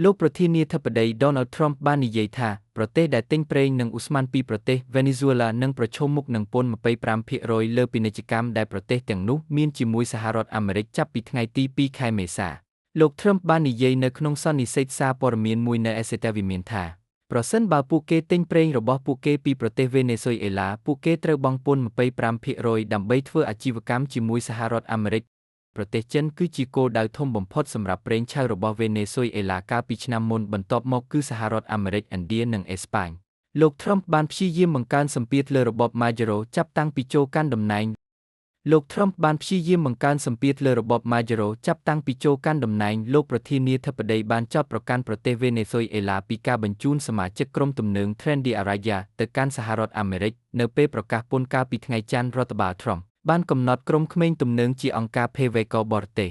លោកប្រធានាធិបតី Donald Trump បាននិយាយថាប្រទេសដែលទិញប្រេងនិងឧស្ម័នពីប្រទេស Venezuela នឹងប្រឈមមុខនឹងពន្ធ 25% លើពាណិជ្ជកម្មដែលប្រទេសទាំងនោះមានជាមួយសហរដ្ឋអាមេរិកចាប់ពីថ្ងៃទី 2 ខែមេសា លោក Trump បាននិយាយនៅក្នុងសន្និសីទសារព័ត៌មានមួយនៅ Exeter វិមានថាប្រសិនបើពួកគេទិញប្រេងរបស់ពួកគេពីប្រទេស Venezuela ពួកគេត្រូវបង់ពន្ធ 25% ដើម្បីធ្វើអាជីវកម្មជាមួយសហរដ្ឋអាមេរិកប្រទេសចិនគឺជាគោលដៅធំបំផុតសម្រាប់ប្រេងឆៅរបស់ Venezuela កាលពីឆ្នាំមុនបន្ទាប់មកគឺសហរដ្ឋអាមេរិក ឥណ្ឌានិងអេស្ប៉ាញលោក Trump បានព្យាយាមបង្កើនសម្ពាធលើរបប Maduro ចាប់តាំងពីចូលកាន់តំណែងលោក Trump បានព្យាយាមបង្កើនសម្ពាធលើរបប Maduro ចាប់តាំងពីចូលកាន់តំណែងលោកប្រធានាធិបតីបានចោទប្រកាន់ប្រទេស Venezuela ពីការបញ្ជូនសមាជិកក្រុមទំនើង Trendy Araya ទៅកាន់សហរដ្ឋអាមេរិកនៅពេលប្រកាសពន្ធកាលពីថ្ងៃច័ន្ទរដ្ឋបាល Trump បានកំណត់ក្រុមក្មេងទំនើងជាអង្គការភេរវ័យករបរទេស